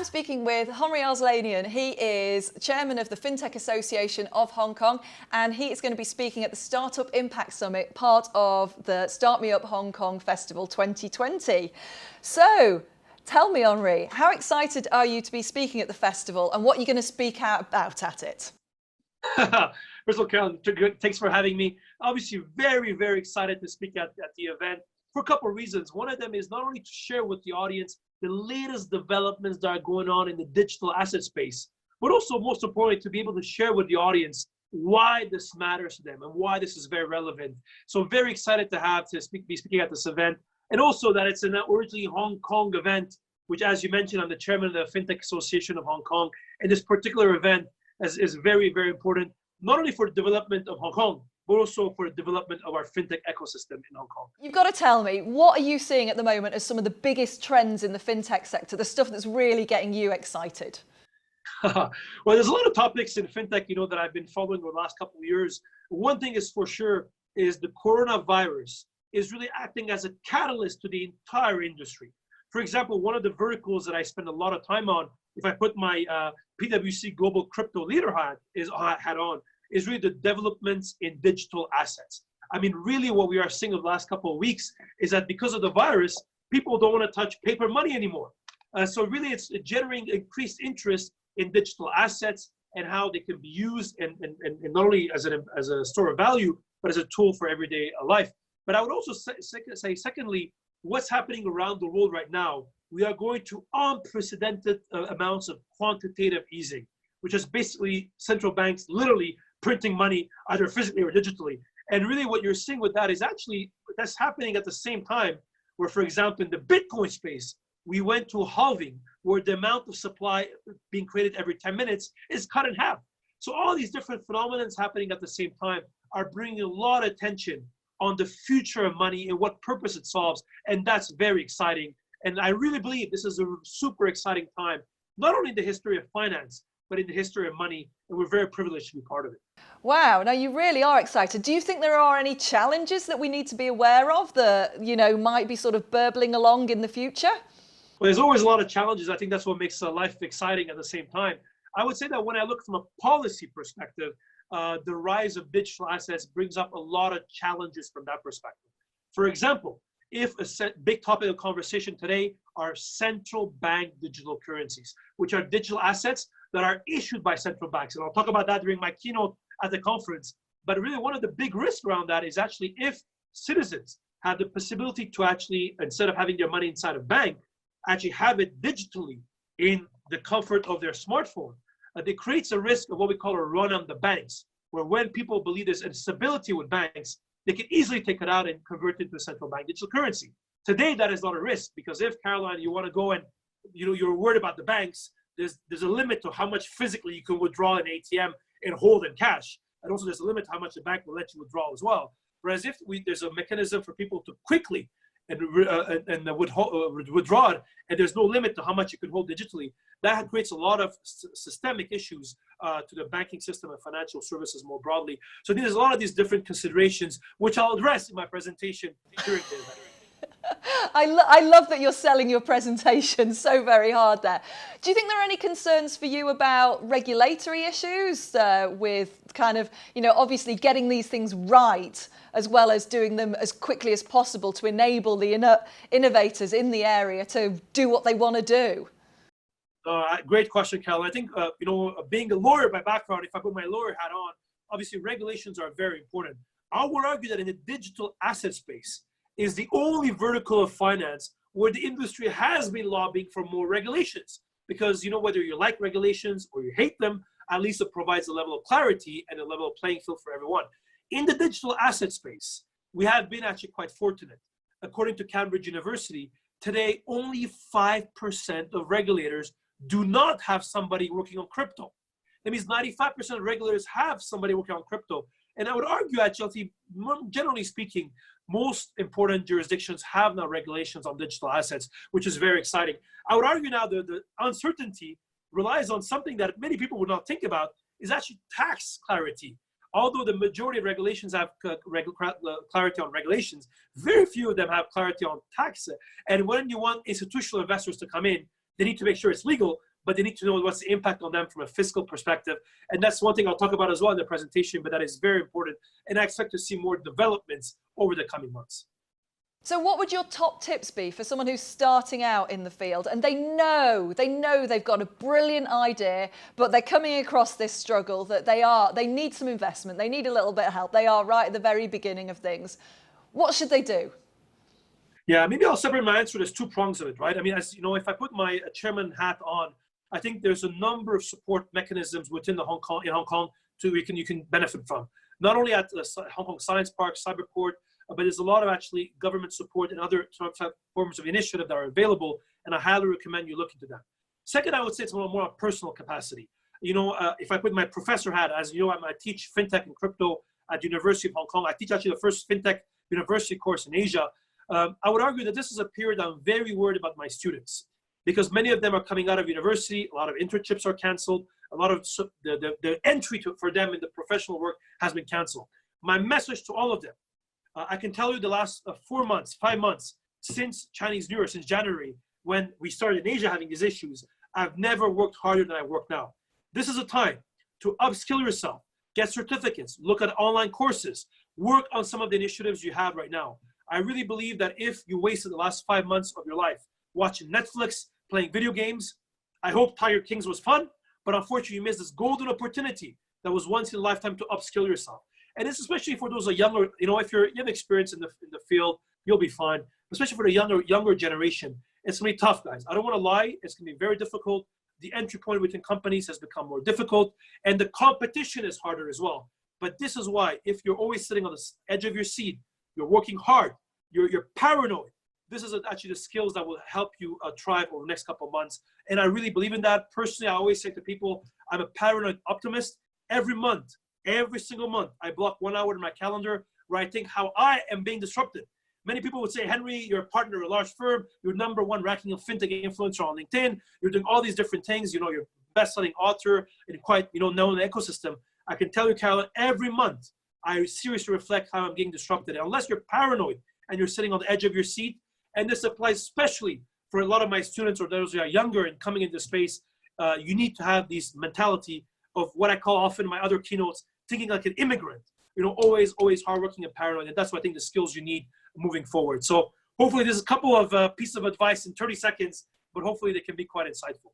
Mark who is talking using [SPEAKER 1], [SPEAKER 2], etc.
[SPEAKER 1] speaking with Henri Arslanian. He is chairman of the FinTech Association of Hong Kong, and he is going to be speaking at the Startup Impact Summit, part of the Start Me Up Hong Kong Festival 2020. So, tell me, Henri, how excited are you to be speaking at the festival, and what are you going to speak out about at it?
[SPEAKER 2] First of all, Carolyn, thanks for having me. Obviously, very, very excited to speak at the event for a couple of reasons. One of them is not only to share with the audience the latest developments that are going on in the digital asset space, but also, most importantly, to be able to share with the audience why this matters to them and why this is very relevant. So very excited to be speaking at this event, and also that it's an originally Hong Kong event, which, as you mentioned, I'm the chairman of the FinTech Association of Hong Kong, and this particular event is very, very important, not only for the development of Hong Kong, but also for the development of our fintech ecosystem in Hong Kong.
[SPEAKER 1] You've got to tell me, what are you seeing at the moment as some of the biggest trends in the fintech sector, the stuff that's really getting you excited?
[SPEAKER 2] Well, there's a lot of topics in fintech, that I've been following over the last couple of years. One thing is for sure is the coronavirus is really acting as a catalyst to the entire industry. For example, one of the verticals that I spend a lot of time on, if I put my PwC Global Crypto Leader hat on, is really the developments in digital assets. I mean, really what we are seeing over the last couple of weeks is that because of the virus, people don't want to touch paper money anymore. So really it's generating increased interest in digital assets and how they can be used and not only as a store of value, but as a tool for everyday life. But I would also say secondly, what's happening around the world right now, we are going to unprecedented amounts of quantitative easing, which is basically central banks literally printing money either physically or digitally. And really what you're seeing with that is actually that's happening at the same time where, for example, in the Bitcoin space, we went to a halving where the amount of supply being created every 10 minutes is cut in half. So all these different phenomena happening at the same time are bringing a lot of attention on the future of money and what purpose it solves. And that's very exciting. And I really believe this is a super exciting time, not only in the history of finance, but in the history of money, and we're very privileged to be part of it.
[SPEAKER 1] Wow, now you really are excited. Do you think there are any challenges that we need to be aware of that, might be sort of burbling along in the future?
[SPEAKER 2] Well, there's always a lot of challenges. I think that's what makes life exciting at the same time. I would say that when I look from a policy perspective, the rise of digital assets brings up a lot of challenges from that perspective. For example, if a big topic of conversation today are central bank digital currencies, which are digital assets that are issued by central banks. And I'll talk about that during my keynote at the conference. But really one of the big risks around that is actually if citizens have the possibility to actually, instead of having their money inside a bank, actually have it digitally in the comfort of their smartphone, it creates a risk of what we call a run on the banks, where when people believe there's instability with banks, they can easily take it out and convert it to a central bank digital currency. Today, that is not a risk, because if, Caroline, you want to go and you're worried about the banks, there's a limit to how much physically you can withdraw an ATM and hold in cash. And also there's a limit to how much the bank will let you withdraw as well. Whereas if there's a mechanism for people to quickly withdraw it, and there's no limit to how much you can hold digitally, that creates a lot of systemic issues to the banking system and financial services more broadly. So there's a lot of these different considerations, which I'll address in my presentation during the event.
[SPEAKER 1] I love that you're selling your presentation so very hard there. Do you think there are any concerns for you about regulatory issues with kind of, obviously getting these things right, as well as doing them as quickly as possible to enable the innovators in the area to do what they want to do?
[SPEAKER 2] Great question, Cal. I think, being a lawyer by background, if I put my lawyer hat on, obviously regulations are very important. I would argue that in the digital asset space, is the only vertical of finance where the industry has been lobbying for more regulations. Because, whether you like regulations or you hate them, at least it provides a level of clarity and a level of playing field for everyone. In the digital asset space, we have been actually quite fortunate. According to Cambridge University, today only 5% of regulators do not have somebody working on crypto. That means 95% of regulators have somebody working on crypto. And I would argue, actually, generally speaking, most important jurisdictions have now regulations on digital assets, which is very exciting. I would argue now the uncertainty relies on something that many people would not think about, is actually tax clarity. Although the majority of regulations have clarity on regulations, very few of them have clarity on tax. And when you want institutional investors to come in, they need to make sure it's legal, but they need to know what's the impact on them from a fiscal perspective. And that's one thing I'll talk about as well in the presentation, but that is very important. And I expect to see more developments over the coming months.
[SPEAKER 1] So what would your top tips be for someone who's starting out in the field and they know they've got a brilliant idea, but they're coming across this struggle that they need some investment, they need a little bit of help, they are right at the very beginning of things. What should they do?
[SPEAKER 2] Yeah, maybe I'll separate my answer. There's two prongs of it, right? I mean, as you know, if I put my chairman hat on, I think there's a number of support mechanisms within Hong Kong you can benefit from. Not only at the Hong Kong Science Park, Cyberport, but there's a lot of actually government support and other forms of initiative that are available, and I highly recommend you look into that. Second, I would say it's a little more of personal capacity. You know, if I put my professor hat, as you know, I teach fintech and crypto at the University of Hong Kong. I teach actually the first fintech university course in Asia. I would argue that this is a period I'm very worried about my students, because many of them are coming out of university, a lot of internships are canceled, a lot of the entry for them in the professional work has been canceled. My message to all of them, I can tell you the last 4 months, 5 months, since Chinese New Year, since January, when we started in Asia having these issues, I've never worked harder than I work now. This is a time to upskill yourself, get certificates, look at online courses, work on some of the initiatives you have right now. I really believe that if you wasted the last 5 months of your life watching Netflix, playing video games, I hope Tiger Kings was fun, but unfortunately you missed this golden opportunity that was once in a lifetime to upskill yourself. And it's especially for those who are younger, you know, if you have experience in the field, you'll be fine. Especially for the younger generation, it's gonna be tough, guys. I don't wanna lie, it's gonna be very difficult. The entry point within companies has become more difficult, and the competition is harder as well. But this is why, if you're always sitting on the edge of your seat, you're working hard, you're paranoid, this is actually the skills that will help you thrive over the next couple of months. And I really believe in that. Personally, I always say to people, I'm a paranoid optimist. Every month, every single month, I block 1 hour in my calendar where I think how I am being disrupted. Many people would say, Henri, you're a partner of a large firm, you're #1 ranking of fintech influencer on LinkedIn, you're doing all these different things, you know, you're best-selling author in quite, you know, known ecosystem. I can tell you, Carolyn, every month, I seriously reflect how I'm getting disrupted. And unless you're paranoid and you're sitting on the edge of your seat, and this applies especially for a lot of my students or those who are younger and coming into space, you need to have this mentality of what I call often in my other keynotes, thinking like an immigrant, you know, always hardworking and paranoid. And that's what I think the skills you need moving forward. So hopefully there's a couple of pieces of advice in 30 seconds, but hopefully they can be quite insightful.